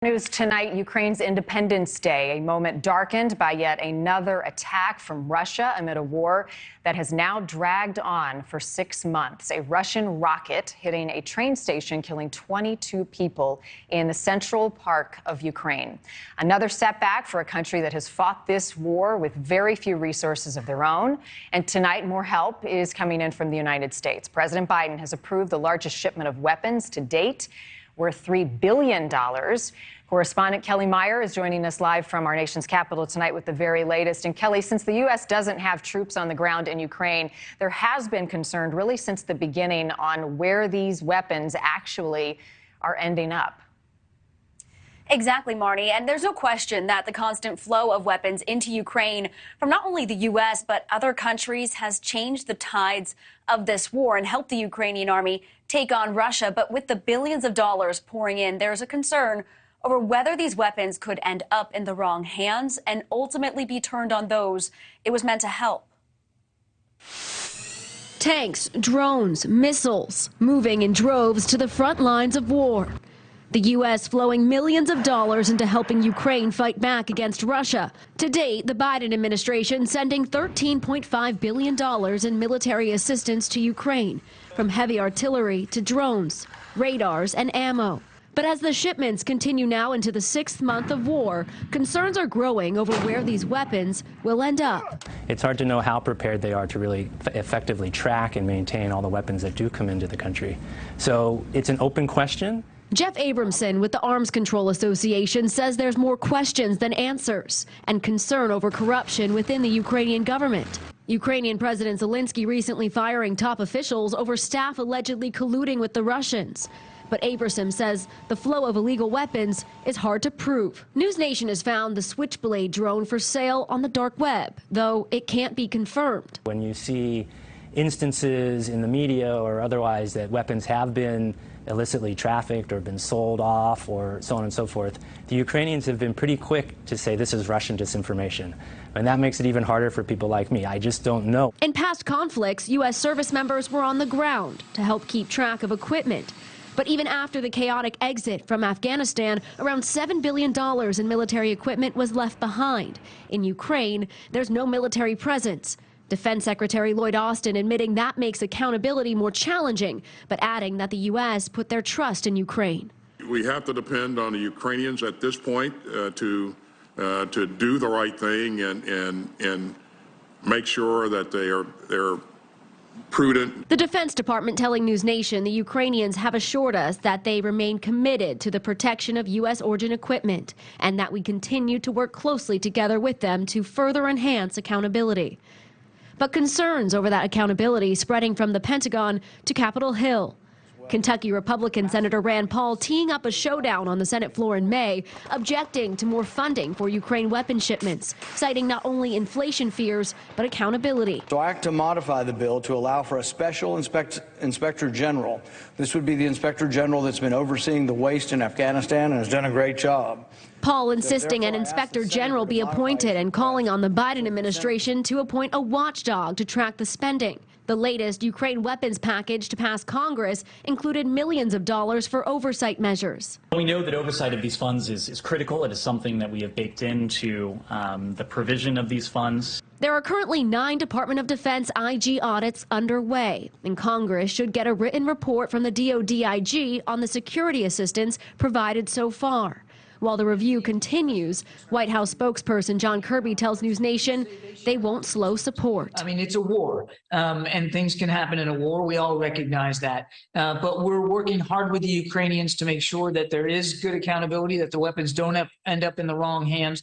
News tonight, Ukraine's Independence Day, a moment darkened by yet another attack from Russia amid a war that has now dragged on for 6 months. A Russian rocket hitting a train station, killing 22 people in the central part of Ukraine. Another setback for a country that has fought this war with very few resources of their own. And tonight, more help is coming in from the United States. President Biden has approved the largest shipment of weapons to date, worth $3 billion. Correspondent Kelly Meyer is joining us live from our nation's capital tonight with the very latest. And Kelly, since the U.S. doesn't have troops on the ground in Ukraine, there has been concern really since the beginning on where these weapons actually are ending up. Exactly, Marnie. And there's no question that the constant flow of weapons into Ukraine from not only the U.S. but other countries has changed the tides of this war and helped the Ukrainian army take on Russia. But with the billions of dollars pouring in, there's a concern over whether these weapons could end up in the wrong hands and ultimately be turned on those it was meant to help. Tanks, drones, missiles moving in droves to the front lines of war. The U.S. flowing millions of dollars into helping Ukraine fight back against Russia. To date, the Biden administration sending $13.5 billion in military assistance to Ukraine, from heavy artillery to drones, radars, and ammo. But as the shipments continue now into the 6th month of war, concerns are growing over where these weapons will end up. It's hard to know how prepared they are to really effectively track and maintain all the weapons that do come into the country. So it's an open question. Jeff Abramson with the Arms Control Association says there's more questions than answers and concern over corruption within the Ukrainian government. Ukrainian President Zelensky recently firing top officials over staff allegedly colluding with the Russians. But Abramson says the flow of illegal weapons is hard to prove. NewsNation has found the Switchblade drone for sale on the dark web, though it can't be confirmed. When you see instances in the media or otherwise that weapons have been illicitly trafficked or been sold off or so on and so forth, the Ukrainians have been pretty quick to say this is Russian disinformation. And that makes it even harder for people like me. I just don't know. In past conflicts, U.S. service members were on the ground to help keep track of equipment. But even after the chaotic exit from Afghanistan, around $7 billion in military equipment was left behind. In Ukraine, there's no military presence. Defense Secretary Lloyd Austin admitting that makes accountability more challenging, but adding that the U.S. put their trust in Ukraine. We have to depend on the Ukrainians at this point to do the right thing and make sure that they're prudent. The Defense Department telling NewsNation the Ukrainians have assured us that they remain committed to the protection of U.S. origin equipment and that we continue to work closely together with them to further enhance accountability. But concerns over that accountability spreading from the Pentagon to Capitol Hill. Kentucky Republican Senator Rand Paul teeing up a showdown on the Senate floor in May, objecting to more funding for Ukraine weapon shipments, citing not only inflation fears, but accountability. So I act to modify the bill to allow for a special inspector general. This would be the inspector general that's been overseeing the waste in Afghanistan and has done a great job. Paul insisting an inspector general be appointed and calling on the Biden administration to appoint a watchdog to track the spending. The latest Ukraine weapons package to pass Congress included millions of dollars for oversight measures. We know that oversight of these funds is critical. It is something that we have baked into the provision of these funds. There are currently 9 Department of Defense IG audits underway, and Congress should get a written report from the DoD IG on the security assistance provided so far. While the review continues, White House spokesperson John Kirby tells NewsNation they won't slow support. I mean, it's a war, and things can happen in a war. We all recognize that. But we're working hard with the Ukrainians to make sure that there is good accountability, that the weapons don't end up in the wrong hands.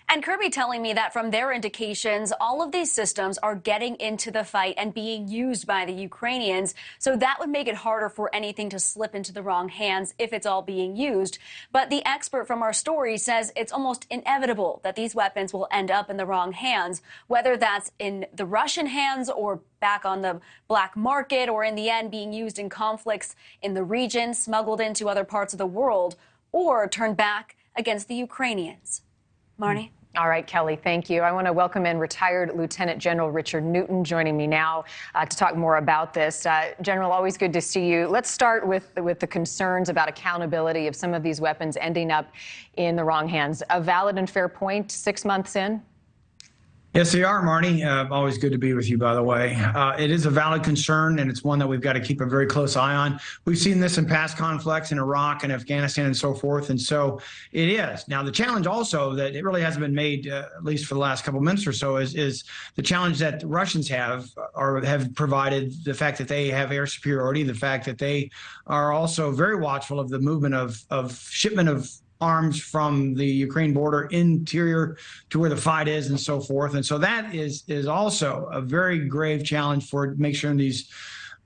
And Kirby telling me that from their indications, all of these systems are getting into the fight and being used by the Ukrainians. So that would make it harder for anything to slip into the wrong hands if it's all being used. But the expert from our story says it's almost inevitable that these weapons will end up in the wrong hands, whether that's in the Russian hands or back on the black market, or in the end being used in conflicts in the region, smuggled into other parts of the world, or turned back against the Ukrainians. Marnie? All right, Kelly, thank you. I want to welcome in retired Lieutenant General Richard Newton joining me now to talk more about this. General, always good to see you. Let's start with the concerns about accountability of some of these weapons ending up in the wrong hands. A valid and fair point 6 months in? Yes, they are, Marnie. Always good to be with you, by the way. It is a valid concern, and it's one that we've got to keep a very close eye on. We've seen this in past conflicts in Iraq and Afghanistan and so forth, and so it is. Now, the challenge also that it really hasn't been made, at least for the last couple of months or so, is the challenge that the Russians have provided, the fact that they have air superiority, the fact that they are also very watchful of the movement of shipment of arms from the Ukraine border interior to where the fight is and so forth. And so that is also a very grave challenge for make sure these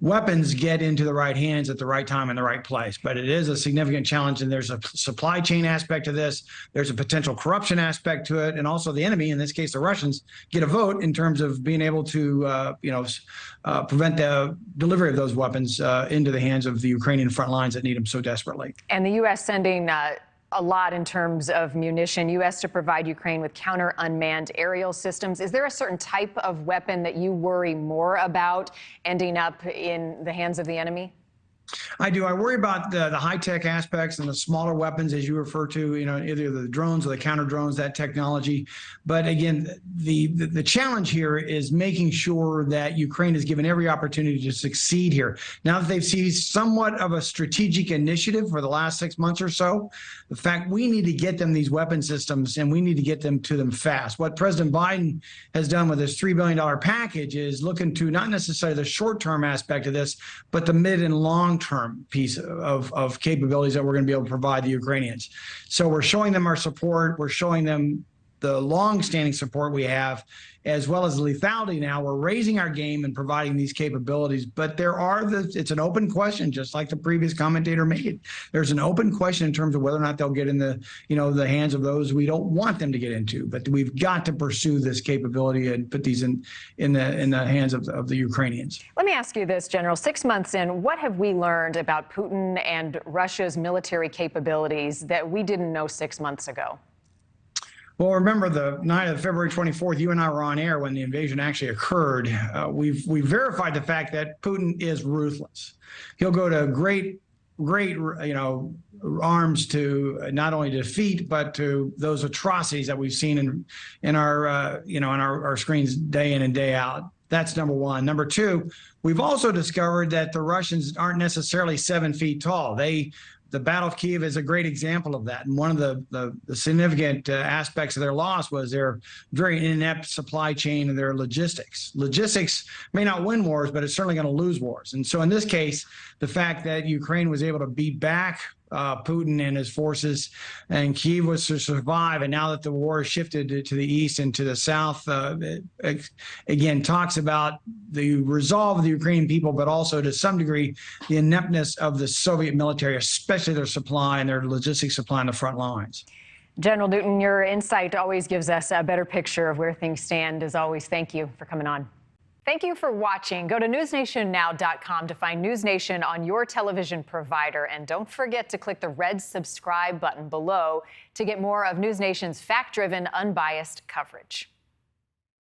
weapons get into the right hands at the right time in the right place. But it is a significant challenge, and there's a supply chain aspect to this. There's a potential corruption aspect to it, and also the enemy, in this case the Russians, get a vote in terms of being able to prevent the delivery of those weapons into the hands of the Ukrainian front lines that need them so desperately. And the U.S. sending a lot in terms of munition. U.S. to provide Ukraine with counter unmanned aerial systems. Is there a certain type of weapon that you worry more about ending up in the hands of the enemy? I do. I worry about the high-tech aspects and the smaller weapons, as you refer to, either the drones or the counter drones, that technology. But again, the challenge here is making sure that Ukraine is given every opportunity to succeed here. Now that they've seized somewhat of a strategic initiative for the last 6 months or so, the fact we need to get them these weapon systems, and we need to get them to them fast. What President Biden has done with this $3 billion package is looking to not necessarily the short-term aspect of this, but the mid and long-term piece of capabilities that we're going to be able to provide the Ukrainians. So we're showing them our support. We're showing them the long-standing support we have, as well as the lethality now. We're raising our game and providing these capabilities. But it's an open question, just like the previous commentator made. There's an open question in terms of whether or not they'll get in the hands of those we don't want them to get into. But we've got to pursue this capability and put these in the hands of the Ukrainians. Let me ask you this, General. 6 months in, what have we learned about Putin and Russia's military capabilities that we didn't know 6 months ago? Well, remember the night of February 24th, you and I were on air when the invasion actually occurred. We've verified the fact that Putin is ruthless. He'll go to great arms to not only defeat, but to those atrocities that we've seen in our screens day in and day out. That's number one. Number two, we've also discovered that the Russians aren't necessarily 7 feet tall. The Battle of Kiev is a great example of that. And one of the significant aspects of their loss was their very inept supply chain and their logistics. Logistics may not win wars, but it's certainly going to lose wars. And so in this case, the fact that Ukraine was able to beat back Putin and his forces, and Kyiv was to survive. And now that the war has shifted to the east and to the south, again, talks about the resolve of the Ukrainian people, but also to some degree, the ineptness of the Soviet military, especially their supply and their logistics supply on the front lines. General Newton, your insight always gives us a better picture of where things stand. As always, thank you for coming on. Thank you for watching. Go to newsnationnow.com to find News Nation on your television provider. And don't forget to click the red subscribe button below to get more of News Nation's fact-driven, unbiased coverage.